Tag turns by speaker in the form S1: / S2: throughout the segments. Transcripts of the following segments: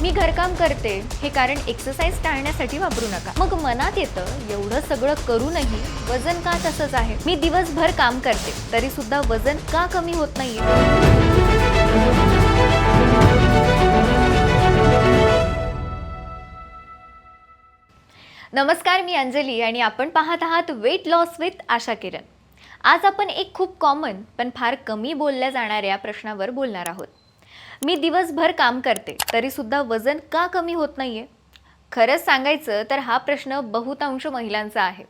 S1: मी घरकाम करते हे कारण एक्सरसाइज टाळण्यासाठी वापरू नका. मग मनात येतं एवढं सगळं करूनही वजन का तसंच आहे. मी दिवसभर काम करते तरी सुद्धा वजन का कमी होत नाहीये. नमस्कार, मी अंजली आणि आपण पाहत आहात weight loss with Asha Kiran. आज आपण एक खूप कॉमन पण फार कमी बोलल्या जाणाऱ्या प्रश्नावर बोलणार आहोत. मी दिवसभर काम करते तरी सुद्धा वजन का कमी होत नाहीये. खरंच सांगायचं तर हा प्रश्न बहुतांश महिलांचा आहे.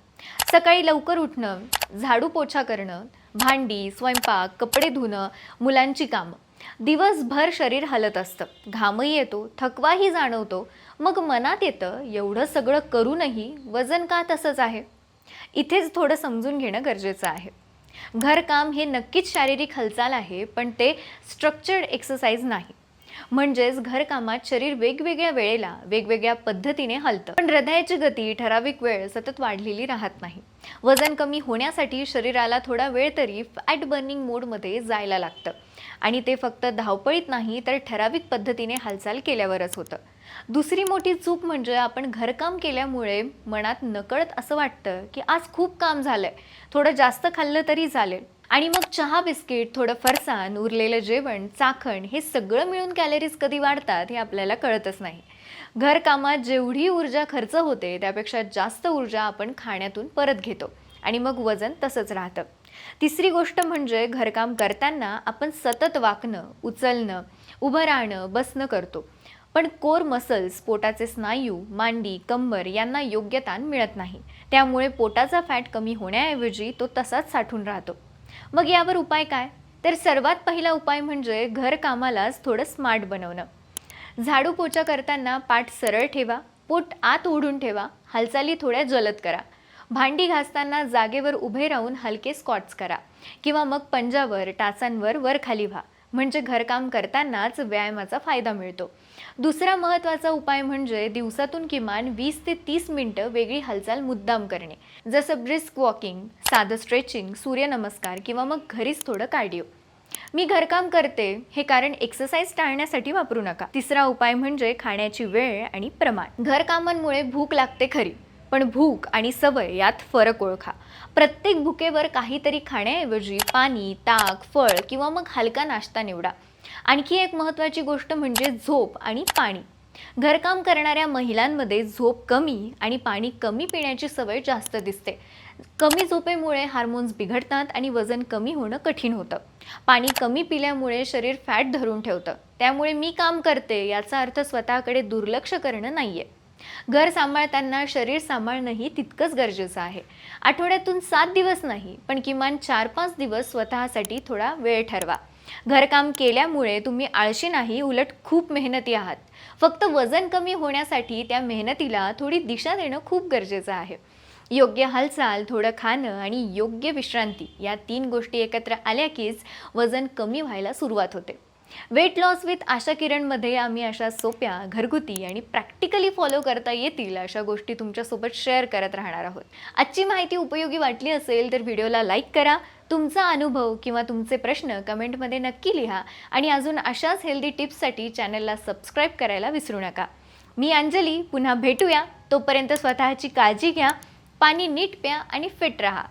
S1: सकाळी लवकर उठणं, झाडू पोछा करणं, भांडी, स्वयंपाक, कपडे धुणं, मुलांची कामं, दिवसभर शरीर हलत असतं, घामही येतो, थकवाही जाणवतो. मग मनात येतं एवढं सगळं करूनही वजन का तसंच आहे. इथेच थोडं समजून घेणं गरजेचं आहे. घरकाम हे नक्कीच शारीरिक हालचाल आहे, पण ते स्ट्रक्चर्ड एक्सरसाइज नाही. म्हणजेच घरकामात शरीर वेगवेगळ्या वेळेला वेगवेगळ्या पद्धतीने हलतं, पण हृदयाची गती ठराविक वेळ सतत वाढलेली राहत नाही. वजन कमी होण्यासाठी शरीराला थोडा वेळ तरी फॅट बर्निंग मोडमध्ये जायला लागतं आणि ते फक्त धावपळीत नाही तर ठराविक पद्धतीने हालचाल केल्यावरच होतं. दुसरी मोठी चूक म्हणजे आपण घरकाम केल्यामुळे मनात नकळत असं वाटतं की आज खूप काम झालंय, थोडं जास्त खाल्लं तरी चालेल. आणि मग चहा, बिस्किट, थोडं फरसाण, उरलेलं जेवण, चाखण हे सगळं मिळून कॅलरीज कधी वाढतात हे आपल्याला कळतच नाही. घरकामात जेवढी ऊर्जा खर्च होते त्यापेक्षा जास्त ऊर्जा आपण खाण्यातून परत घेतो आणि मग वजन तसंच राहतं. तिसरी गोष्ट म्हणजे घरकाम करताना आपण सतत वाकणं, उचलणं, उभं राहणं, बसणं करतो. पण कोर मसल्स, पोटाचे स्नायू, मांडी, कंबर यांना योग्य ताण मिळत नाही. त्यामुळे पोटाचा फॅट कमी होण्याऐवजी तो तसाच साठून राहतो. मग यावर उपाय काय? तर सर्वात पहिला उपाय म्हणजे घरकामालाच थोडं स्मार्ट बनवणं. झाडू पोछा करताना पाठ सरळ ठेवा, पोट आत ओढून ठेवा, हालचाली थोड्या जलद करा. भांडी घासताना जागेवर उभे राहून हलके स्क्वॉट्स करा किंवा मग पंजावर, टाचांवर वर खाली व्हा. म्हणजे घरकाम करतानाच व्यायामाचा फायदा मिळतो. दुसरा महत्त्वाचा उपाय म्हणजे दिवसातून किमान 20 ते 30 मिनिटं वेगळी हालचाल मुद्दाम करणे. जसं ब्रिस्क वॉकिंग, साधं स्ट्रेचिंग, सूर्यनमस्कार किंवा मग घरीच थोडं कार्डिओ. मी घरकाम करते हे कारण एक्सरसाइज टाळण्यासाठी वापरू नका. तिसरा उपाय म्हणजे खाण्याची वेळ आणि प्रमाण. घरकामांमुळे भूक लागते खरी, पण भूक आणि सवय यात फरक ओळखा. प्रत्येक भुकेवर काहीतरी खाण्याऐवजी पाणी, ताक, फळ किंवा मग हलका नाश्ता निवडा. आणखी एक महत्त्वाची गोष्ट म्हणजे झोप आणि पाणी. घरकाम करणाऱ्या महिलांमध्ये झोप कमी आणि पाणी कमी पिण्याची सवय जास्त दिसते. कमी झोपेमुळे हार्मोन्स बिघडतात आणि वजन कमी होणं कठीण होतं. पाणी कमी पिल्यामुळे शरीर फॅट धरून ठेवतं. त्यामुळे मी काम करते याचा अर्थ स्वतःकडे दुर्लक्ष करणं नाहीये. घर सांभाळताना शरीर सांभाळणंही तितकंच गरजेचं आहे. आठवड्यातून 7 दिवस नाही, पण किमान 4-5 दिवस स्वतःसाठी थोडा वेळ ठरवा. घरकाम केल्यामुळे तुम्ही आळशी नाही, उलट खूप मेहनती आहात. फक्त वजन कमी होण्यासाठी त्या मेहनतीला थोडी दिशा देणं खूप गरजेचं आहे. योग्य हालचाल, थोडं खाणं आणि योग्य विश्रांती या 3 गोष्टी एकत्र आल्या कीच वजन कमी व्हायला सुरुवात होते. वेट लॉस विथ आशा किरणमध्ये आम्ही अशा सोप्या, घरगुती आणि प्रॅक्टिकली फॉलो करता येतील अशा गोष्टी तुमच्यासोबत शेअर करत राहणार आहोत. आजची माहिती उपयोगी वाटली असेल तर व्हिडिओला लाईक करा. तुमचा अनुभव किंवा तुमचे प्रश्न कमेंटमध्ये नक्की लिहा आणि अजून अशाच हेल्दी टिप्ससाठी चॅनलला सबस्क्राईब करायला विसरू नका. मी अंजली, पुन्हा भेटूया. तोपर्यंत स्वतःची काळजी घ्या, पाणी नीट प्या आणि फिट राहा.